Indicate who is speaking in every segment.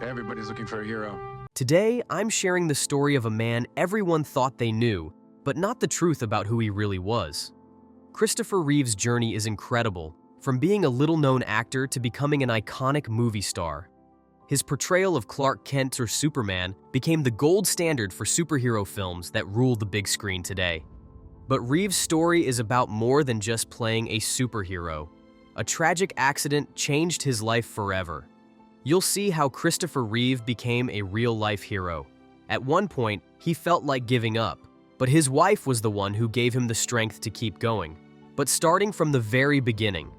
Speaker 1: Everybody's looking for a hero.
Speaker 2: Today, I'm sharing the story of a man everyone thought they knew, but not the truth about who he really was. Christopher Reeve's journey is incredible, from being a little-known actor to becoming an iconic movie star. His portrayal of Clark Kent or Superman became the gold standard for superhero films that rule the big screen today. But Reeve's story is about more than just playing a superhero. A tragic accident changed his life forever. You'll see how Christopher Reeve became a real-life hero. At one point, he felt like giving up, but his wife was the one who gave him the strength to keep going. But starting from the very beginning,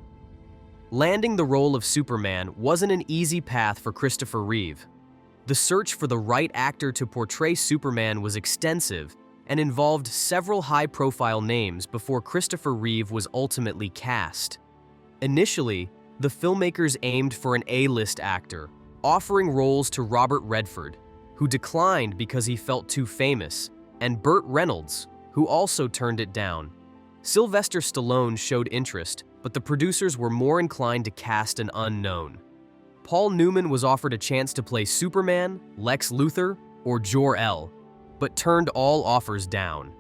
Speaker 2: landing the role of Superman wasn't an easy path for Christopher Reeve. The search for the right actor to portray Superman was extensive and involved several high-profile names before Christopher Reeve was ultimately cast. Initially, the filmmakers aimed for an A-list actor, offering roles to Robert Redford, who declined because he felt too famous, and Burt Reynolds, who also turned it down. Sylvester Stallone showed interest, but the producers were more inclined to cast an unknown. Paul Newman was offered a chance to play Superman, Lex Luthor, or Jor-El, but turned all offers down.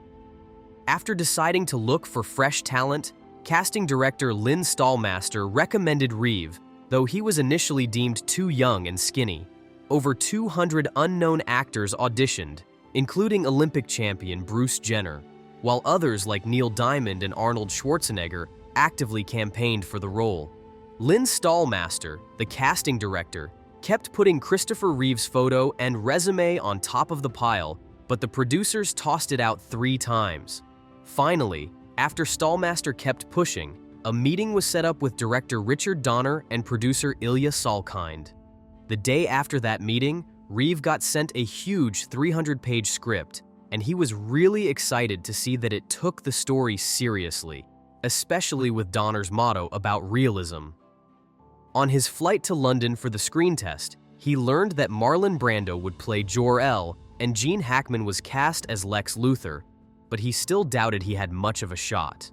Speaker 2: After deciding to look for fresh talent, casting director Lynn Stallmaster recommended Reeve, though he was initially deemed too young and skinny. Over 200 unknown actors auditioned, including Olympic champion Bruce Jenner, while others like Neil Diamond and Arnold Schwarzenegger actively campaigned for the role. Lynn Stallmaster, the casting director, kept putting Christopher Reeve's photo and resume on top of the pile, but the producers tossed it out 3 times. Finally, after Stallmaster kept pushing, a meeting was set up with director Richard Donner and producer Ilya Salkind. The day after that meeting, Reeve got sent a huge 300-page script, and he was really excited to see that it took the story seriously, especially with Donner's motto about realism. On his flight to London for the screen test, he learned that Marlon Brando would play Jor-El and Gene Hackman was cast as Lex Luthor, but he still doubted he had much of a shot.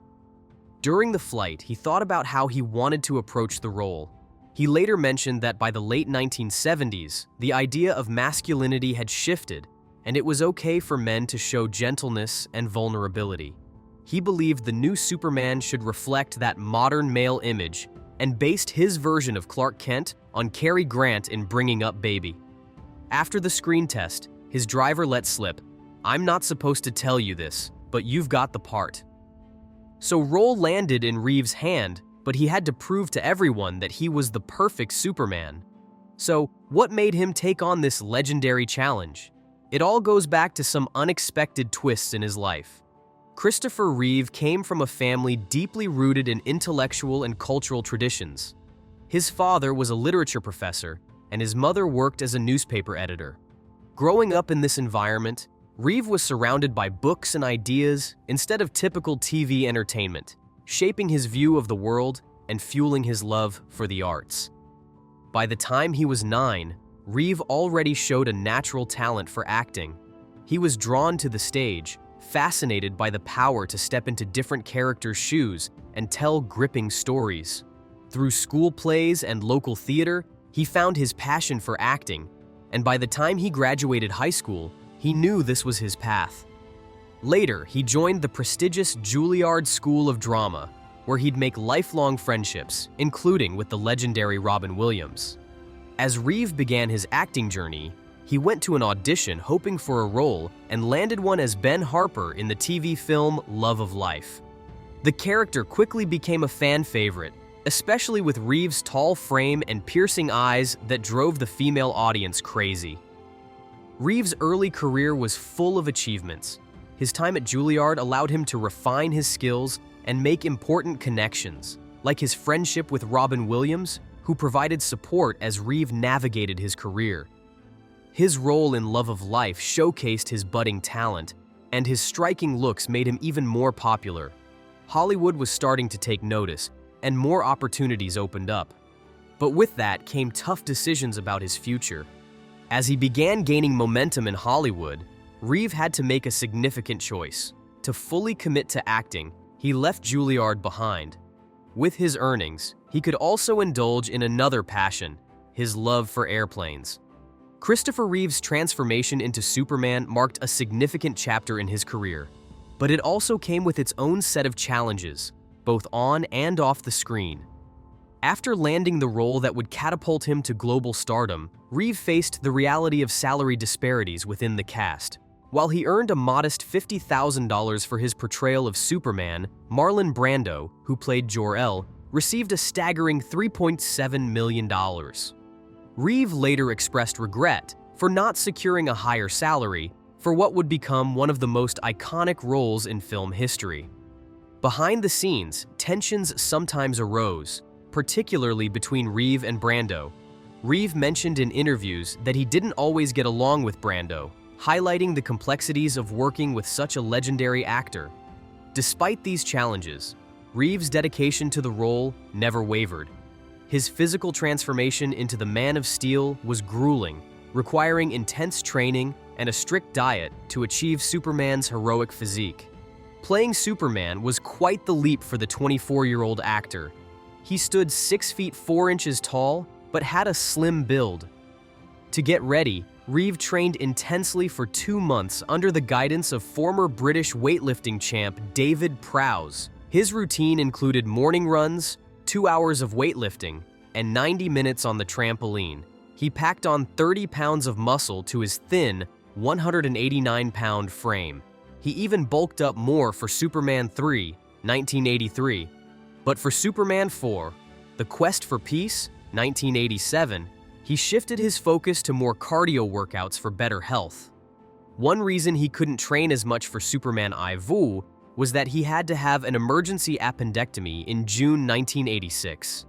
Speaker 2: During the flight, he thought about how he wanted to approach the role. He later mentioned that by the late 1970s, the idea of masculinity had shifted, and it was okay for men to show gentleness and vulnerability. He believed the new Superman should reflect that modern male image and based his version of Clark Kent on Cary Grant in Bringing Up Baby. After the screen test, his driver let slip, "I'm not supposed to tell you this, but you've got the part." So role landed in Reeve's hand, but he had to prove to everyone that he was the perfect Superman. So what made him take on this legendary challenge? It all goes back to some unexpected twists in his life. Christopher Reeve came from a family deeply rooted in intellectual and cultural traditions. His father was a literature professor, and his mother worked as a newspaper editor. Growing up in this environment, Reeve was surrounded by books and ideas instead of typical TV entertainment, shaping his view of the world and fueling his love for the arts. By the time he was 9, Reeve already showed a natural talent for acting. He was drawn to the stage, fascinated by the power to step into different characters' shoes and tell gripping stories. Through school plays and local theater, he found his passion for acting, and by the time he graduated high school, he knew this was his path. Later, he joined the prestigious Juilliard School of Drama, where he'd make lifelong friendships, including with the legendary Robin Williams. As Reeve began his acting journey, he went to an audition hoping for a role and landed one as Ben Harper in the TV film Love of Life. The character quickly became a fan favorite, especially with Reeve's tall frame and piercing eyes that drove the female audience crazy. Reeve's early career was full of achievements. His time at Juilliard allowed him to refine his skills and make important connections, like his friendship with Robin Williams, who provided support as Reeve navigated his career. His role in Love of Life showcased his budding talent, and his striking looks made him even more popular. Hollywood was starting to take notice, and more opportunities opened up. But with that came tough decisions about his future. As he began gaining momentum in Hollywood, Reeve had to make a significant choice. To fully commit to acting, he left Juilliard behind. With his earnings, he could also indulge in another passion, his love for airplanes. Christopher Reeve's transformation into Superman marked a significant chapter in his career, but it also came with its own set of challenges, both on and off the screen. After landing the role that would catapult him to global stardom, Reeve faced the reality of salary disparities within the cast. While he earned a modest $50,000 for his portrayal of Superman, Marlon Brando, who played Jor-El, received a staggering $3.7 million. Reeve later expressed regret for not securing a higher salary for what would become one of the most iconic roles in film history. Behind the scenes, tensions sometimes arose, particularly between Reeve and Brando. Reeve mentioned in interviews that he didn't always get along with Brando, highlighting the complexities of working with such a legendary actor. Despite these challenges, Reeve's dedication to the role never wavered. His physical transformation into the Man of Steel was grueling, requiring intense training and a strict diet to achieve Superman's heroic physique. Playing Superman was quite the leap for the 24-year-old actor. He stood 6 feet 4 inches tall, but had a slim build. To get ready, Reeve trained intensely for 2 months under the guidance of former British weightlifting champ David Prowse. His routine included morning runs, 2 hours of weightlifting, and 90 minutes on the trampoline. He packed on 30 pounds of muscle to his thin, 189-pound frame. He even bulked up more for Superman 3, 1983. But for Superman 4, The Quest for Peace, 1987, he shifted his focus to more cardio workouts for better health. One reason he couldn't train as much for Superman IV was that he had to have an emergency appendectomy in June 1986.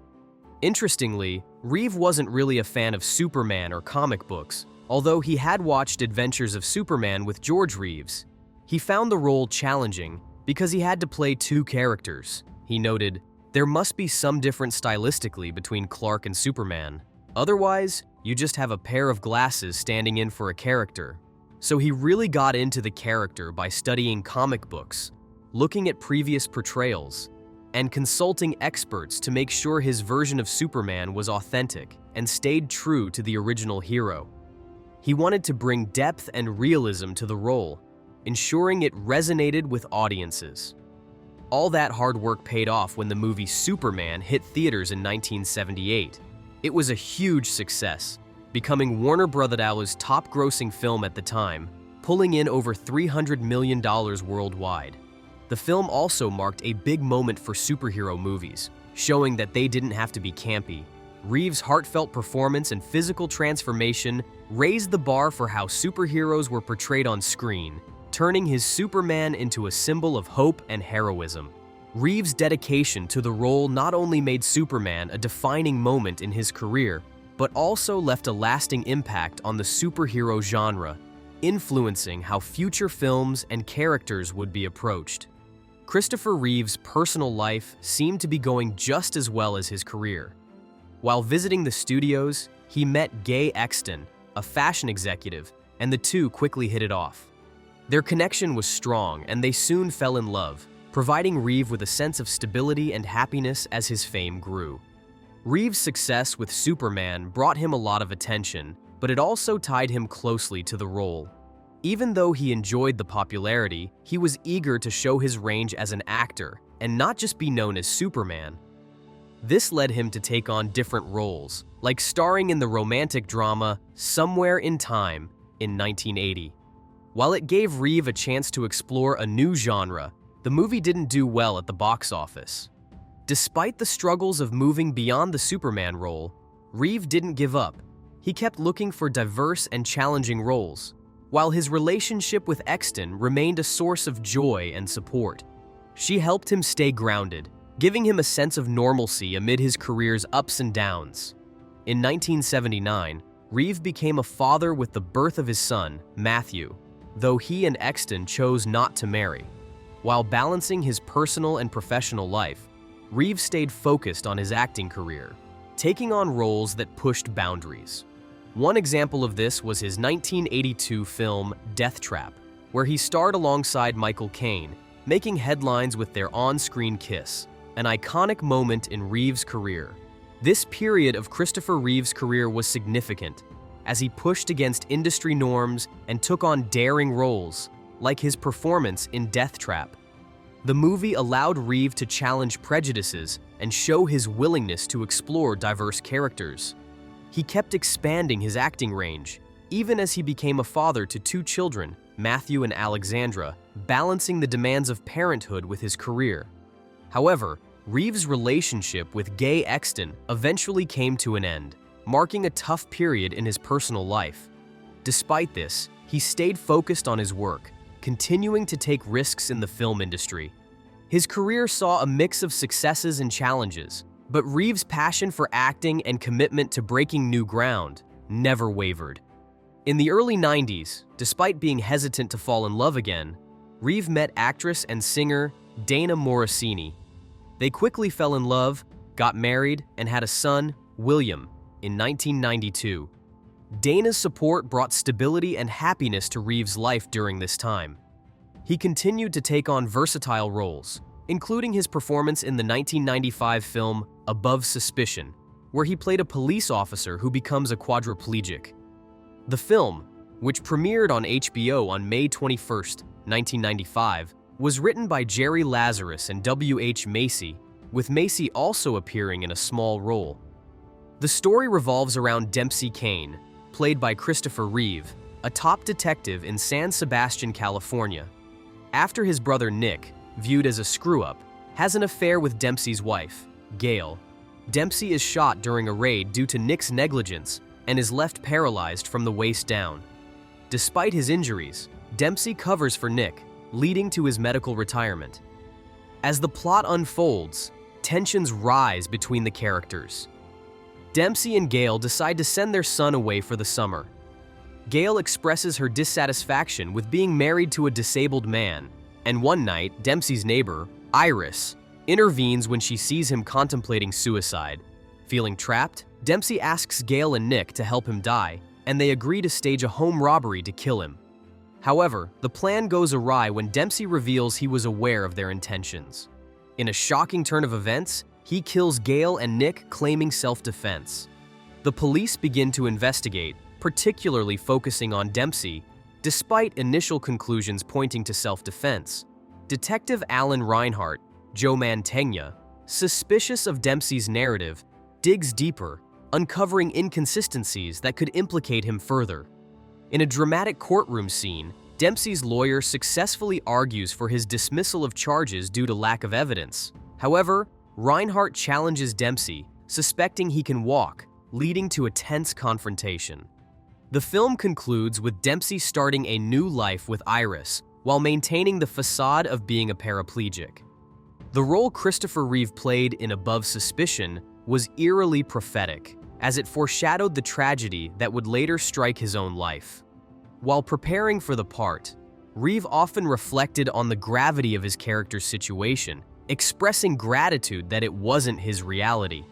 Speaker 2: Interestingly, Reeve wasn't really a fan of Superman or comic books, although he had watched Adventures of Superman with George Reeves. He found the role challenging because he had to play 2 characters. He noted, "There must be some difference stylistically between Clark and Superman. Otherwise, you just have a pair of glasses standing in for a character." So he really got into the character by studying comic books, looking at previous portrayals, and consulting experts to make sure his version of Superman was authentic and stayed true to the original hero. He wanted to bring depth and realism to the role, ensuring it resonated with audiences. All that hard work paid off when the movie Superman hit theaters in 1978. It was a huge success, becoming Warner Bros.' top-grossing film at the time, pulling in over $300 million worldwide. The film also marked a big moment for superhero movies, showing that they didn't have to be campy. Reeve's heartfelt performance and physical transformation raised the bar for how superheroes were portrayed on screen, turning his Superman into a symbol of hope and heroism. Reeve's dedication to the role not only made Superman a defining moment in his career, but also left a lasting impact on the superhero genre, influencing how future films and characters would be approached. Christopher Reeve's personal life seemed to be going just as well as his career. While visiting the studios, he met Gay Exton, a fashion executive, and the two quickly hit it off. Their connection was strong, and they soon fell in love, providing Reeve with a sense of stability and happiness as his fame grew. Reeve's success with Superman brought him a lot of attention, but it also tied him closely to the role. Even though he enjoyed the popularity, he was eager to show his range as an actor and not just be known as Superman. This led him to take on different roles, like starring in the romantic drama Somewhere in Time in 1980. While it gave Reeve a chance to explore a new genre, the movie didn't do well at the box office. Despite the struggles of moving beyond the Superman role, Reeve didn't give up. He kept looking for diverse and challenging roles, while his relationship with Exton remained a source of joy and support. She helped him stay grounded, giving him a sense of normalcy amid his career's ups and downs. In 1979, Reeve became a father with the birth of his son, Matthew, though he and Exton chose not to marry. While balancing his personal and professional life, Reeve stayed focused on his acting career, taking on roles that pushed boundaries. One example of this was his 1982 film Death Trap, where he starred alongside Michael Caine, making headlines with their on-screen kiss, an iconic moment in Reeve's career. This period of Christopher Reeve's career was significant, as he pushed against industry norms and took on daring roles, like his performance in Death Trap. The movie allowed Reeve to challenge prejudices and show his willingness to explore diverse characters. He kept expanding his acting range, even as he became a father to 2 children, Matthew and Alexandra, balancing the demands of parenthood with his career. However, Reeve's relationship with Gay Exton eventually came to an end, marking a tough period in his personal life. Despite this, he stayed focused on his work, continuing to take risks in the film industry. His career saw a mix of successes and challenges, but Reeve's passion for acting and commitment to breaking new ground never wavered. In the early 90s, despite being hesitant to fall in love again, Reeve met actress and singer Dana Morosini. They quickly fell in love, got married, and had a son, William, in 1992. Dana's support brought stability and happiness to Reeve's life during this time. He continued to take on versatile roles, including his performance in the 1995 film Above Suspicion, where he played a police officer who becomes a quadriplegic. The film, which premiered on HBO on May 21, 1995, was written by Jerry Lazarus and W.H. Macy, with Macy also appearing in a small role. The story revolves around Dempsey Cain, played by Christopher Reeve, a top detective in San Sebastian, California. After his brother Nick, viewed as a screw-up, has an affair with Dempsey's wife, Gail, Dempsey is shot during a raid due to Nick's negligence and is left paralyzed from the waist down. Despite his injuries, Dempsey covers for Nick, leading to his medical retirement. As the plot unfolds, tensions rise between the characters. Dempsey and Gail decide to send their son away for the summer. Gail expresses her dissatisfaction with being married to a disabled man, and one night, Dempsey's neighbor, Iris, intervenes when she sees him contemplating suicide. Feeling trapped, Dempsey asks Gail and Nick to help him die, and they agree to stage a home robbery to kill him. However, the plan goes awry when Dempsey reveals he was aware of their intentions. In a shocking turn of events, he kills Gail and Nick, claiming self-defense. The police begin to investigate, particularly focusing on Dempsey, despite initial conclusions pointing to self-defense. Detective Alan Reinhardt, Joe Mantegna, suspicious of Dempsey's narrative, digs deeper, uncovering inconsistencies that could implicate him further. In a dramatic courtroom scene, Dempsey's lawyer successfully argues for his dismissal of charges due to lack of evidence. However, Reinhardt challenges Dempsey, suspecting he can walk, leading to a tense confrontation. The film concludes with Dempsey starting a new life with Iris, while maintaining the facade of being a paraplegic. The role Christopher Reeve played in Above Suspicion was eerily prophetic, as it foreshadowed the tragedy that would later strike his own life. While preparing for the part, Reeve often reflected on the gravity of his character's situation, expressing gratitude that it wasn't his reality.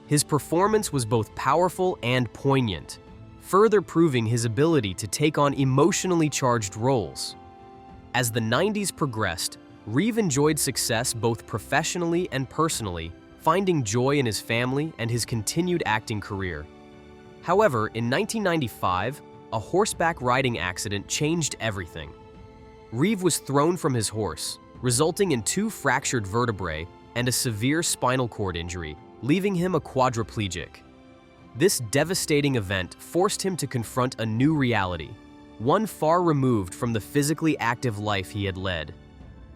Speaker 2: His performance was both powerful and poignant, further proving his ability to take on emotionally charged roles. As the 90s progressed, Reeve enjoyed success both professionally and personally, finding joy in his family and his continued acting career. However, in 1995, a horseback riding accident changed everything. Reeve was thrown from his horse, resulting in 2 fractured vertebrae and a severe spinal cord injury, leaving him a quadriplegic. This devastating event forced him to confront a new reality, one far removed from the physically active life he had led.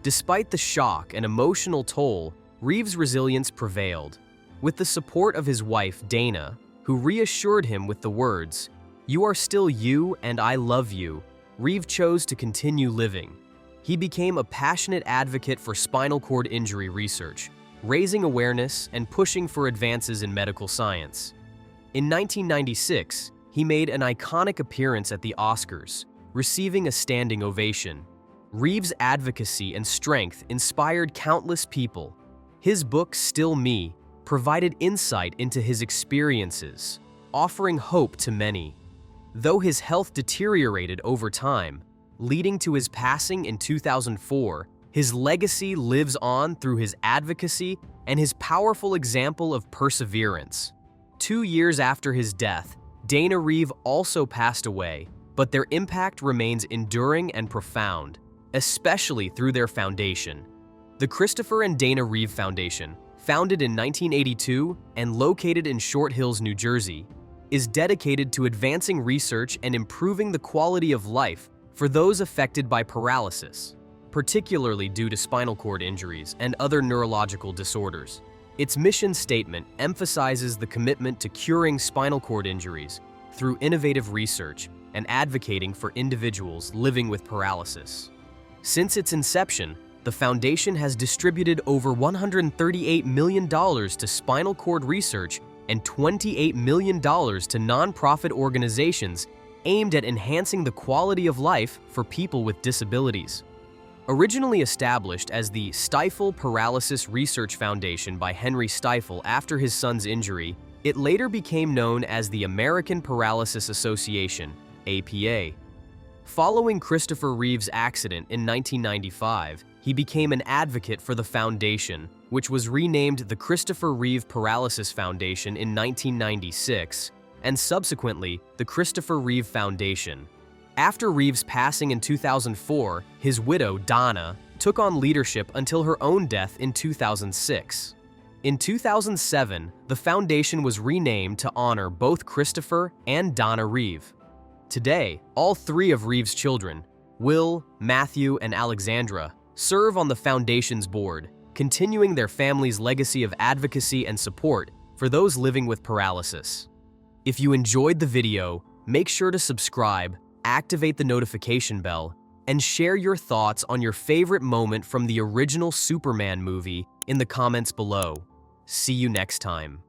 Speaker 2: Despite the shock and emotional toll, Reeve's resilience prevailed. With the support of his wife, Dana, who reassured him with the words, "You are still you and I love you," Reeve chose to continue living. He became a passionate advocate for spinal cord injury research, raising awareness and pushing for advances in medical science. In 1996, he made an iconic appearance at the Oscars, receiving a standing ovation. Reeve's advocacy and strength inspired countless people. His book, Still Me, provided insight into his experiences, offering hope to many. Though his health deteriorated over time, leading to his passing in 2004, his legacy lives on through his advocacy and his powerful example of perseverance. 2 years after his death, Dana Reeve also passed away, but their impact remains enduring and profound, especially through their foundation. The Christopher and Dana Reeve Foundation, founded in 1982 and located in Short Hills, New Jersey, is dedicated to advancing research and improving the quality of life for those affected by paralysis, particularly due to spinal cord injuries and other neurological disorders. Its mission statement emphasizes the commitment to curing spinal cord injuries through innovative research and advocating for individuals living with paralysis. Since its inception, the foundation has distributed over $138 million to spinal cord research and $28 million to nonprofit organizations aimed at enhancing the quality of life for people with disabilities. Originally established as the Stifel Paralysis Research Foundation by Henry Stifel after his son's injury, it later became known as the American Paralysis Association, APA. Following Christopher Reeve's accident in 1995, he became an advocate for the foundation, which was renamed the Christopher Reeve Paralysis Foundation in 1996, and subsequently the Christopher Reeve Foundation. After Reeve's passing in 2004, his widow, Donna, took on leadership until her own death in 2006. In 2007, the foundation was renamed to honor both Christopher and Donna Reeve. Today, all three of Reeve's children, Will, Matthew, and Alexandra, serve on the foundation's board, continuing their family's legacy of advocacy and support for those living with paralysis. If you enjoyed the video, make sure to subscribe, activate the notification bell, and share your thoughts on your favorite moment from the original Superman movie in the comments below. See you next time.